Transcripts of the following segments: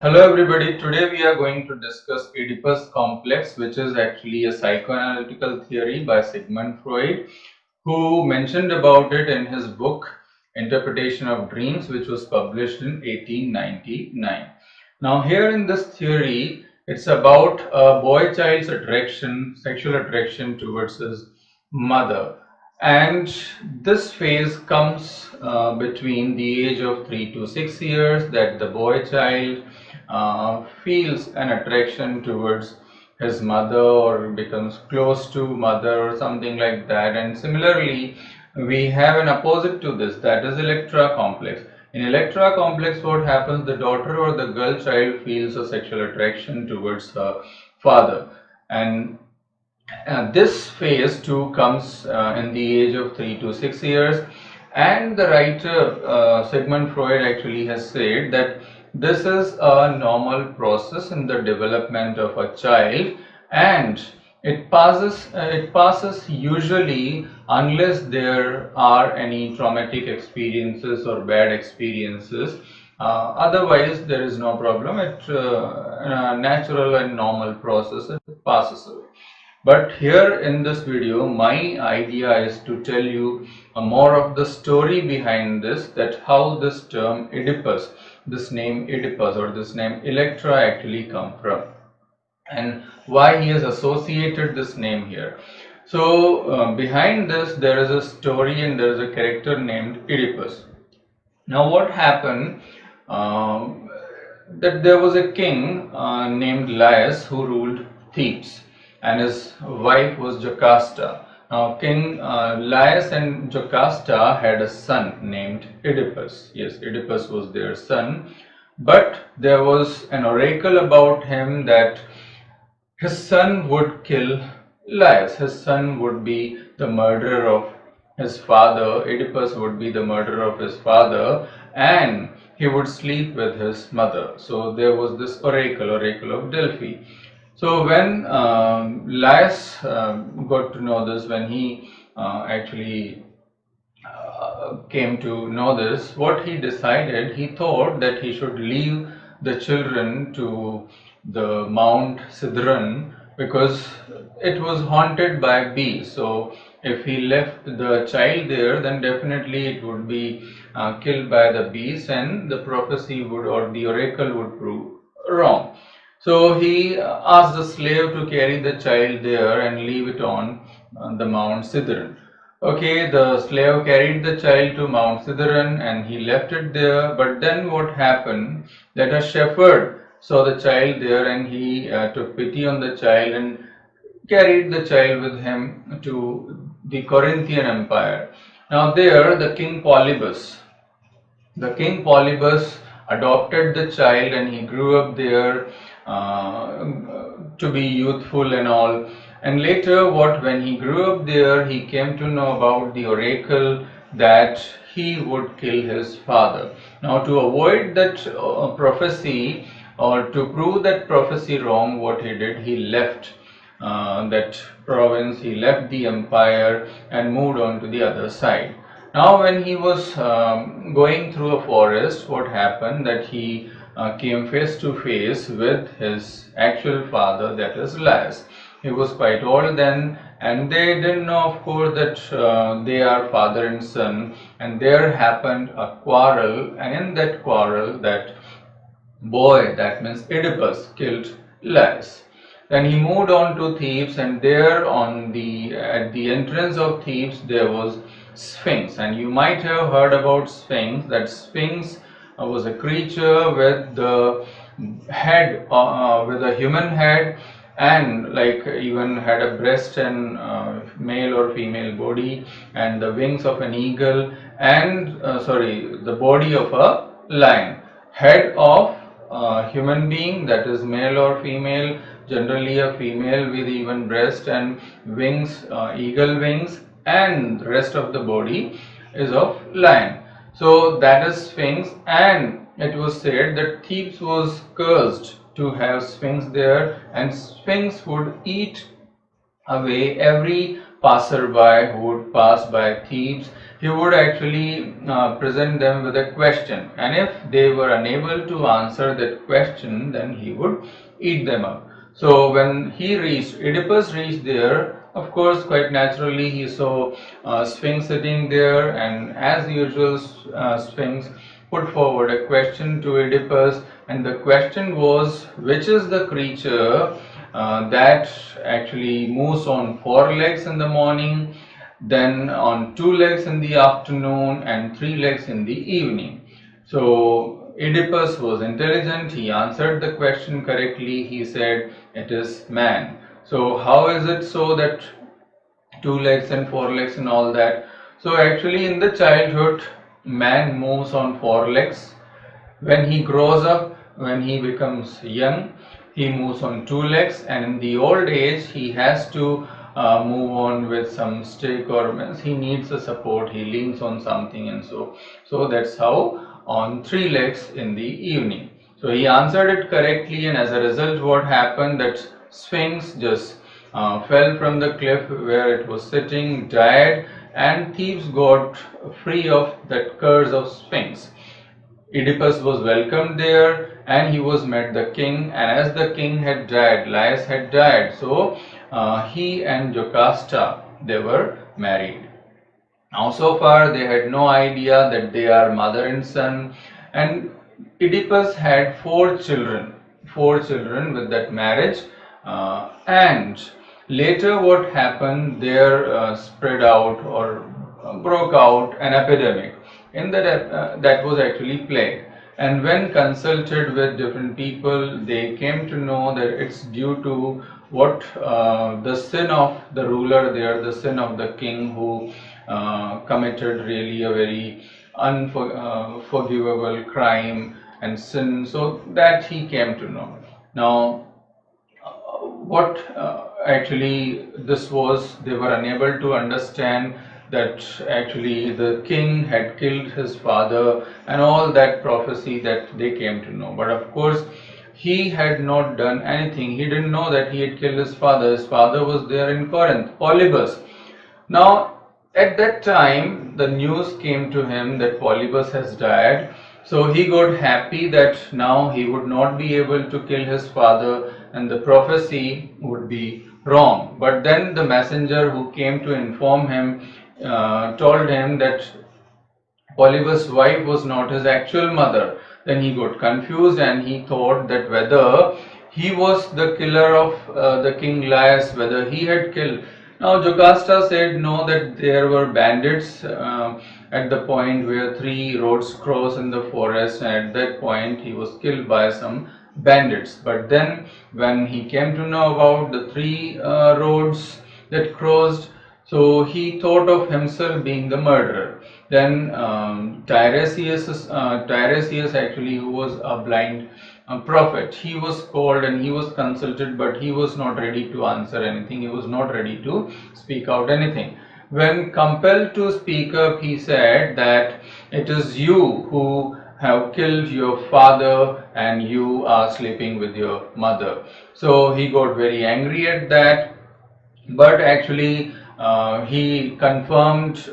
Hello everybody, today we are going to discuss Oedipus Complex, which is actually a psychoanalytical theory by Sigmund Freud, who mentioned about it in his book Interpretation of Dreams, which was published in 1899. Now here in this theory, it's about a boy child's attraction, sexual attraction towards his mother. And this phase comes between the age of 3 to 6 years, that the boy child feels an attraction towards his mother or becomes close to mother or something like that. And similarly, we have an opposite to this, that is Electra Complex. In Electra Complex, what happens, the daughter or the girl child feels a sexual attraction towards her father, and this phase too comes in the age of 3 to 6 years. And the writer Sigmund Freud actually has said that this is a normal process in the development of a child, and it passes usually unless there are any traumatic experiences or bad experiences. Otherwise there is no problem. It natural and normal process, it passes away. But here in this video, my idea is to tell you more of the story behind this, that how this term Oedipus, this name Oedipus or this name Electra actually come from, and why he has associated this name here. So behind this there is a story and there is a character named Oedipus. Now what happened, that there was a king named Laius who ruled Thebes, and his wife was Jocasta. Now King Laius and Jocasta had a son named Oedipus. Yes, Oedipus was their son, but there was an oracle about him that his son would kill Laius. His son would be the murderer of his father. Oedipus would be the murderer of his father, and he would sleep with his mother. So there was this oracle of Delphi. So when Laius got to know this, when he actually came to know this, what he decided, he thought that he should leave the children to the Mount Sidron, because it was haunted by bees. So if he left the child there, then definitely it would be killed by the bees, and the prophecy would, or the oracle would, prove wrong. So he asked the slave to carry the child there and leave it on the Mount Sidron. Okay, the slave carried the child to Mount Sidron and he left it there. But then what happened, that a shepherd saw the child there, and he took pity on the child and carried the child with him to the Corinthian Empire. Now there the king Polybus adopted the child, and he grew up there to be youthful and all. And later, when he grew up there, he came to know about the oracle that he would kill his father. Now, to avoid that prophecy, or to prove that prophecy wrong, what he did, he left that province, he left the empire and moved on to the other side. Now when he was going through a forest, what happened, that he came face to face with his actual father, that is Laius. He was quite old then, and they didn't know, of course, that they are father and son. And there happened a quarrel, and in that quarrel, that boy, that means Oedipus, killed Laius. Then he moved on to Thebes, and there at the entrance of Thebes there was Sphinx. And you might have heard about Sphinx. That Sphinx was a creature with the head, with a human head, and like even had a breast and male or female body, and the wings of an eagle, and the body of a lion, head of a human being, that is male or female, generally a female, with even breast and wings, eagle wings, and the rest of the body is of lion. So that is Sphinx. And it was said that Thebes was cursed to have Sphinx there, and Sphinx would eat away every passerby who would pass by, Thebes, he would actually present them with a question, and if they were unable to answer that question, then he would eat them up. So when Oedipus reached there, of course, quite naturally, he saw Sphinx sitting there, and as usual, Sphinx put forward a question to Oedipus, and the question was, which is the creature that actually moves on four legs in the morning, then on two legs in the afternoon, and three legs in the evening? So Oedipus was intelligent, he answered the question correctly. He said, it is man. So how is it so that two legs and four legs and all that? So actually in the childhood, man moves on four legs. When he grows up, when he becomes young, he moves on two legs, and in the old age he has to move on with some stick, or means he needs a support, he leans on something, and so that's how on three legs in the evening. So he answered it correctly, and as a result, what happened, that Sphinx just fell from the cliff where it was sitting, died, and Thebes got free of that curse of Sphinx. Oedipus was welcomed there, and he was met the king, and as the king had died, Laius had died, so he and Jocasta, they were married. Now so far they had no idea that they are mother and son, and Oedipus had four children with that marriage, and later what happened, there spread out or broke out an epidemic. In that was actually plague. And when consulted with different people, they came to know that it's due to what the sin of the ruler there, the sin of the king, who committed really a very unforgivable crime and sin. So that he came to know. Now what actually this was, they were unable to understand that actually the king had killed his father and all that prophecy that they came to know. But of course, he had not done anything. He didn't know that he had killed his father. His father was there in Corinth, Polybus. Now, at that time, the news came to him that Polybus has died. So he got happy that now he would not be able to kill his father, and the prophecy would be wrong. But then the messenger who came to inform him told him that Polybus' wife was not his actual mother. Then he got confused, and he thought that whether he was the killer of the king Laius, whether he had killed. Now Jocasta said no, that there were bandits at the point where three roads cross in the forest, and at that point he was killed by some bandits. But then when he came to know about the three roads that crossed, so he thought of himself being the murderer. Then Tiresias actually, who was a blind prophet, he was called and he was consulted, but he was not ready to answer anything. He was not ready to speak out anything. When compelled to speak up, he said that it is you who have killed your father and you are sleeping with your mother. So he got very angry at that, but actually he confirmed,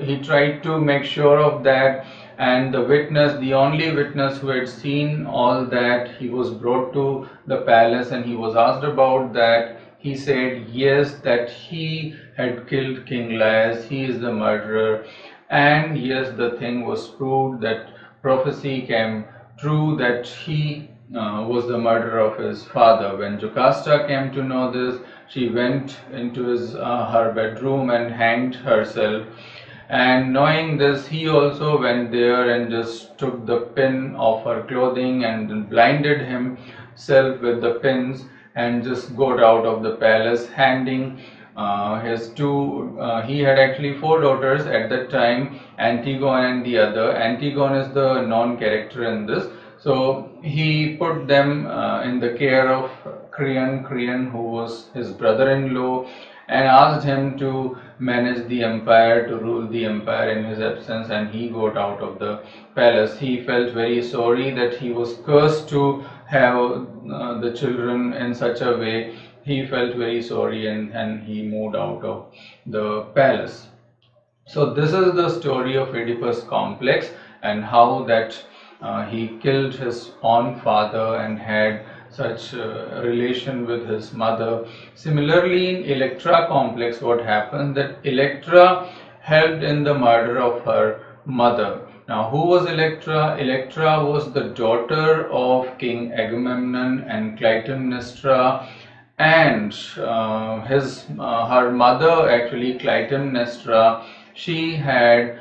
he tried to make sure of that, and the witness, the only witness who had seen all that, he was brought to the palace and he was asked about that. He said yes, that he had killed King Laius, he is the murderer, and yes, the thing was proved, that prophecy came true, that he was the murderer of his father. When Jocasta came to know this, she went into her bedroom and hanged herself. And knowing this, he also went there and just took the pin of her clothing and blinded himself with the pins and just got out of the palace, handing his two, he had actually four daughters at that time, Antigone and the other. Antigone is the non-character in this. So he put them in the care of Creon, who was his brother-in-law, and asked him to manage the empire, to rule the empire in his absence, and he got out of the palace. He felt very sorry that he was cursed to have the children in such a way, he felt very sorry, and he moved out of the palace. So this is the story of Oedipus Complex, and how that he killed his own father and had such relation with his mother. Similarly, in Electra Complex, what happened, that Electra helped in the murder of her mother. Now, who was Electra? Electra was the daughter of King Agamemnon and Clytemnestra, and her mother, actually Clytemnestra, she had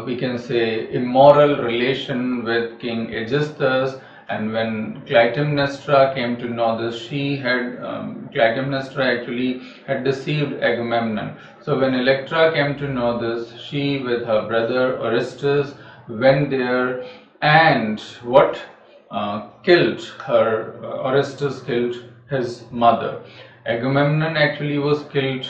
we can say immoral relation with King Aegisthus. And when Clytemnestra came to know this, Clytemnestra actually had deceived Agamemnon. So when Electra came to know this, she with her brother Orestes went there, and what killed her. Orestes killed his mother. Agamemnon actually was killed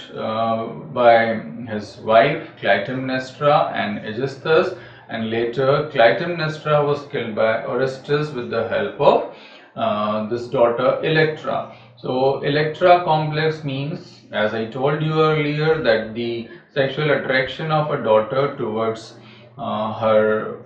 by his wife Clytemnestra and Aegisthus, and later Clytemnestra was killed by Orestes with the help of this daughter Electra. So Electra complex means, as I told you earlier, that the sexual attraction of a daughter towards her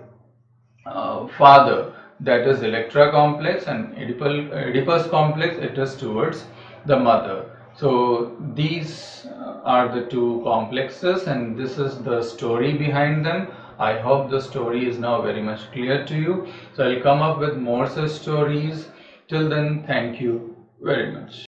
father, that is Electra complex, and Oedipus complex, it is towards the mother. So these are the two complexes, and this is the story behind them. I hope the story is now very much clear to you. So I'll come up with more such stories. Till then, thank you very much.